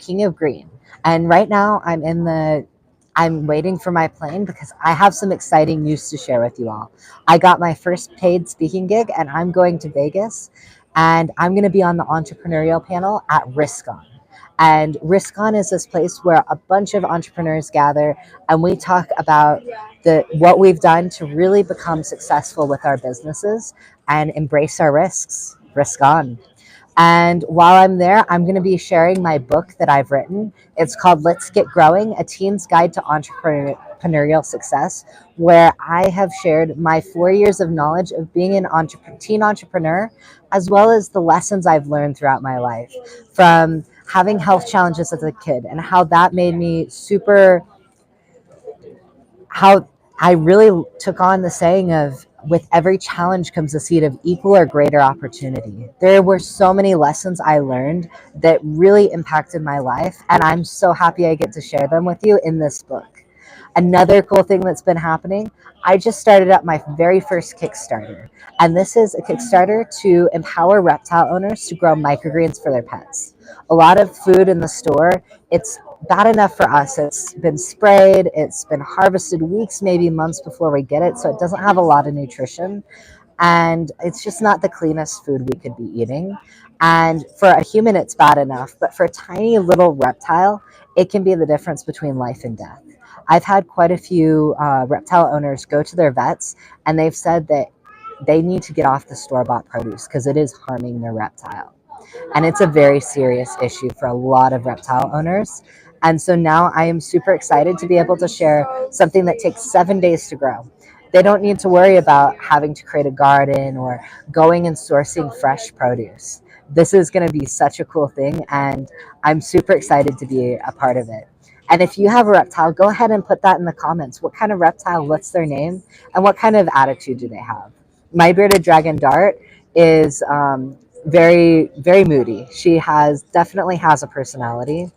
King of Green. And right now I'm waiting for my plane because I have some exciting news to share with you all. I got my first paid speaking gig and I'm going to Vegas and I'm going to be on the entrepreneurial panel at RiskOn. And RiskOn is this place where a bunch of entrepreneurs gather and we talk about what we've done to really become successful with our businesses and embrace our risks. Risk on. And while I'm there, I'm going to be sharing my book that I've written. It's called Let's Get Growing, A Teen's Guide to Entrepreneurial Success, where I have shared my 4 years of knowledge of being an teen entrepreneur, as well as the lessons I've learned throughout my life from having health challenges as a kid and how that made me how I really took on the saying of with every challenge comes a seed of equal or greater opportunity. There were so many lessons I learned that really impacted my life, and I'm so happy I get to share them with you in this book. Another cool thing that's been happening, I just started up my very first Kickstarter, and this is a Kickstarter to empower reptile owners to grow microgreens for their pets. A lot of food in the store, it's bad enough for us. It's been sprayed, it's been harvested weeks, maybe months before we get it, so it doesn't have a lot of nutrition. And it's just not the cleanest food we could be eating. And for a human, it's bad enough, but for a tiny little reptile, it can be the difference between life and death. I've had quite a few reptile owners go to their vets, and they've said that they need to get off the store-bought produce because it is harming their reptile. And it's a very serious issue for a lot of reptile owners. And so now I am super excited to be able to share something that takes 7 days to grow. They don't need to worry about having to create a garden or going and sourcing fresh produce. This is going to be such a cool thing, and I'm super excited to be a part of it. And if you have a reptile, go ahead and put that in the comments. What kind of reptile, what's their name, and what kind of attitude do they have? My bearded dragon Dart is very, very moody. She definitely has a personality,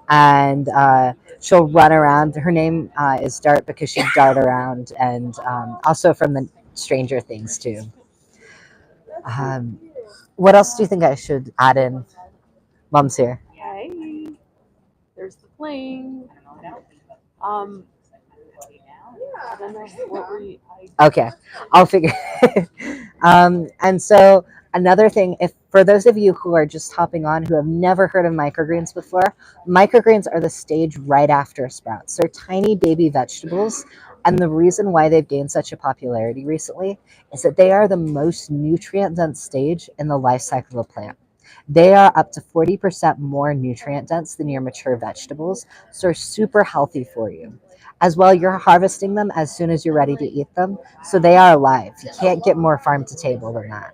and she'll run around. Her name is Dart because she dart around, and also from the Stranger Things too. Um, what else do you think I should add in? Mom's here. Okay, there's the plane. Um, I don't know what we. Okay, I'll figure. And so another thing, if for those of you who are just hopping on who have never heard of microgreens before, microgreens are the stage right after sprouts. They're tiny baby vegetables, and the reason why they've gained such a popularity recently is that they are the most nutrient dense stage in the life cycle of a plant. They are up to 40% more nutrient dense than your mature vegetables, so they're super healthy for you. As well, you're harvesting them as soon as you're ready to eat them, so they are alive. You can't get more farm to table than that.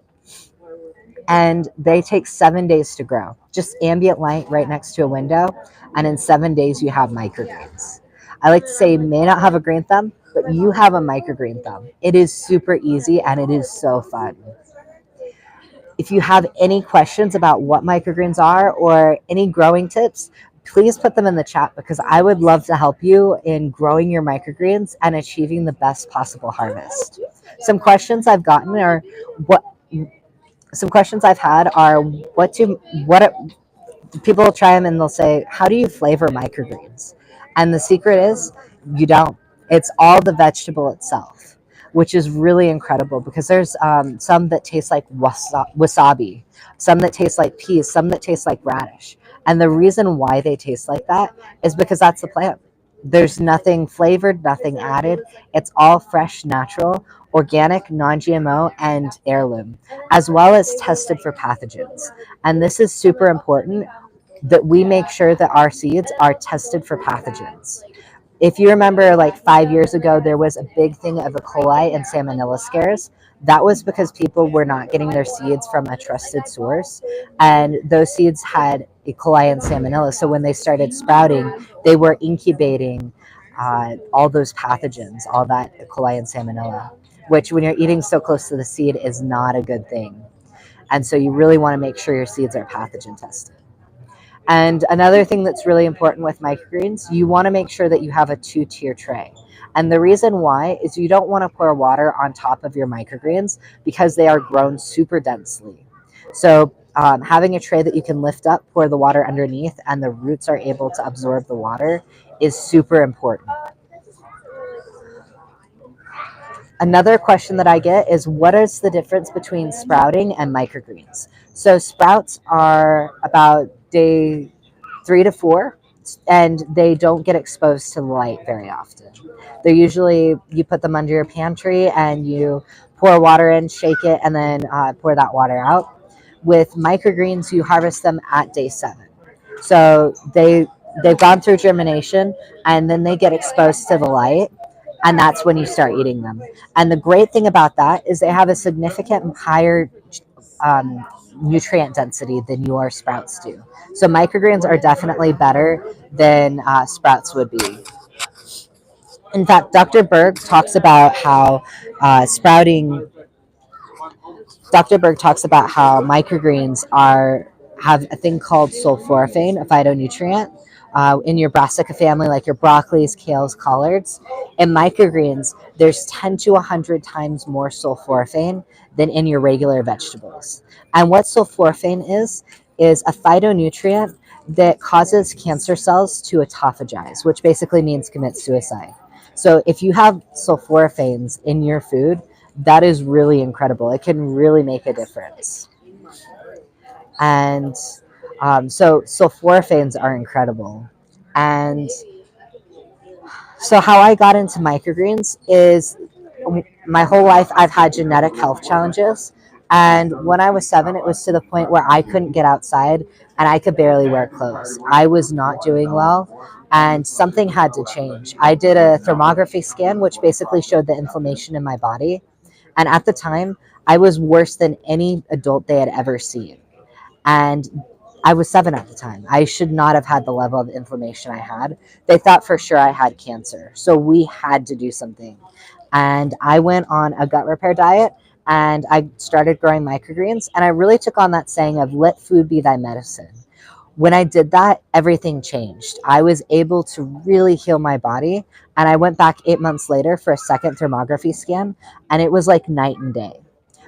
And they take 7 days to grow. Just ambient light right next to a window, and in 7 days you have microgreens. I like to say you may not have a green thumb, but you have a microgreen thumb. It is super easy and it is so fun. If you have any questions about what microgreens are or any growing tips, please put them in the chat because I would love to help you in growing your microgreens and achieving the best possible harvest. Some questions I've gotten are what some questions I've had are what people try them and they'll say, how do you flavor microgreens? And the secret is you don't. It's all the vegetable itself, which is really incredible because there's some that taste like wasabi, some that taste like peas, some that taste like radish. And the reason why they taste like that is because that's the plant. There's nothing flavored, nothing added. It's all fresh, natural, organic, non-GMO, and heirloom, as well as tested for pathogens. And this is super important that we make sure that our seeds are tested for pathogens. If you remember, like 5 years ago, there was a big thing of E. coli and salmonella scares. That was because people were not getting their seeds from a trusted source, and those seeds had E. coli and salmonella. So when they started sprouting, they were incubating all those pathogens, all that E. coli and salmonella, which when you're eating so close to the seed is not a good thing. And so you really want to make sure your seeds are pathogen tested. And another thing that's really important with microgreens, you want to make sure that you have a 2-tier tray. And the reason why is you don't want to pour water on top of your microgreens because they are grown super densely. So Having a tray that you can lift up, pour the water underneath, and the roots are able to absorb the water is super important. Another question that I get is, what is the difference between sprouting and microgreens? So sprouts are about day 3 to 4, and they don't get exposed to the light very often. They're usually, you put them under your pantry and you pour water in, shake it, and then pour that water out. With microgreens, you harvest them at day 7. So they've gone through germination, and then they get exposed to the light, and that's when you start eating them. And the great thing about that is they have a significant higher nutrient density than your sprouts do. So microgreens are definitely better than sprouts would be. In fact, Dr. Berg talks about how sprouting. Dr. Berg talks about how microgreens have a thing called sulforaphane, a phytonutrient, in your brassica family, like your broccolis, kales, collards. In microgreens, there's 10 to 100 times more sulforaphane than in your regular vegetables. And what sulforaphane is a phytonutrient that causes cancer cells to autophagize, which basically means commit suicide. So if you have sulforaphanes in your food, that is really incredible. It can really make a difference. And so sulforaphanes are incredible. And so how I got into microgreens is, my whole life I've had genetic health challenges. And when I was 7, it was to the point where I couldn't get outside and I could barely wear clothes. I was not doing well, and something had to change. I did a thermography scan, which basically showed the inflammation in my body. And at the time, I was worse than any adult they had ever seen. And I was 7 at the time. I should not have had the level of inflammation I had. They thought for sure I had cancer. So we had to do something. And I went on a gut repair diet, and I started growing microgreens. And I really took on that saying of, let food be thy medicine. When I did that, everything changed. I was able to really heal my body. And I went back 8 months later for a second thermography scan, and it was like night and day.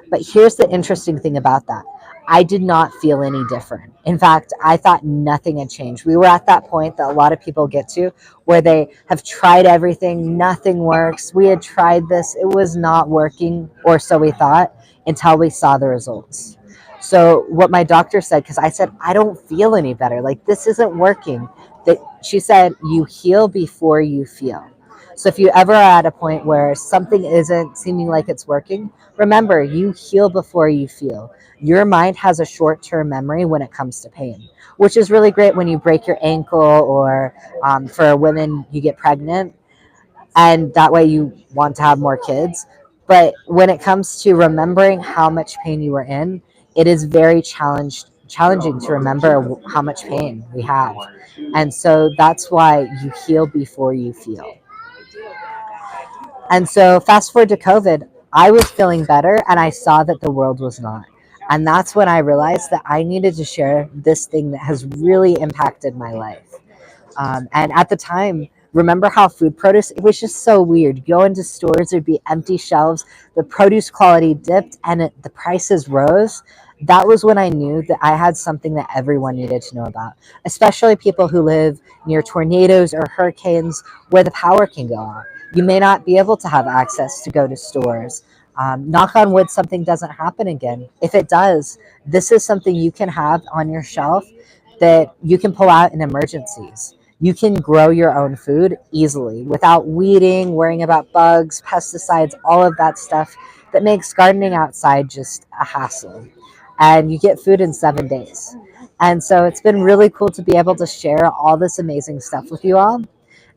But here's the interesting thing about that. I did not feel any different. In fact, I thought nothing had changed. We were at that point that a lot of people get to, where they have tried everything, nothing works. We had tried this, it was not working, or so we thought, until we saw the results. So what my doctor said, because I said, I don't feel any better, like this isn't working, that she said, you heal before you feel. So if you ever are at a point where something isn't seeming like it's working, remember, you heal before you feel. Your mind has a short-term memory when it comes to pain, which is really great when you break your ankle, or for women, you get pregnant, and that way you want to have more kids. But when it comes to remembering how much pain you were in, it is very challenging to remember how much pain we have. And so that's why you heal before you feel. And so fast forward to COVID, I was feeling better, and I saw that the world was not. And that's when I realized that I needed to share this thing that has really impacted my life. And at the time, remember how food produce, it was just so weird. You go into stores, there'd be empty shelves, the produce quality dipped, and the prices rose. That was when I knew that I had something that everyone needed to know about, especially people who live near tornadoes or hurricanes where the power can go off. You may not be able to have access to go to stores. Knock on wood, something doesn't happen again. If it does, this is something you can have on your shelf that you can pull out in emergencies. You can grow your own food easily without weeding, worrying about bugs, pesticides, all of that stuff that makes gardening outside just a hassle. And you get food in 7 days. And so it's been really cool to be able to share all this amazing stuff with you all.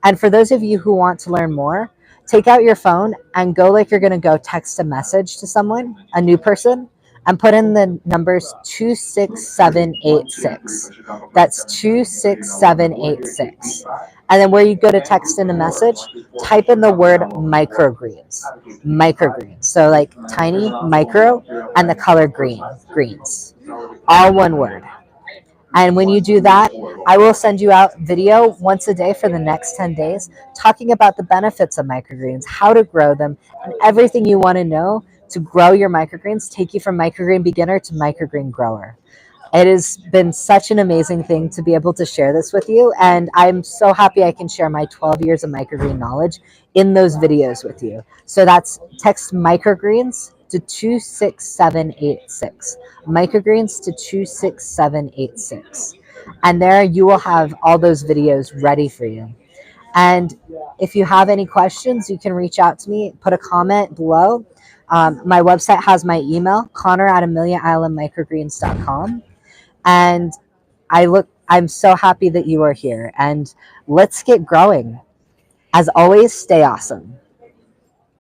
And for those of you who want to learn more, take out your phone and go like you're going to go text a message to someone, a new person, and put in the numbers 26786. That's 26786. And then where you go to text in a message, type in the word microgreens. Microgreens. So like tiny, micro, and the color green, greens. All one word. And when you do that, I will send you out video once a day for the next 10 days, talking about the benefits of microgreens, how to grow them, and everything you want to know to grow your microgreens, take you from microgreen beginner to microgreen grower. It has been such an amazing thing to be able to share this with you. And I'm so happy I can share my 12 years of microgreen knowledge in those videos with you. So that's text microgreens to 26786. Microgreens to 26786. And there you will have all those videos ready for you. And if you have any questions, you can reach out to me, put a comment below. My website has my email, Connor at AmeliaIslandMicrogreens.com. And I'm so happy that you are here, and let's get growing. As always, stay awesome.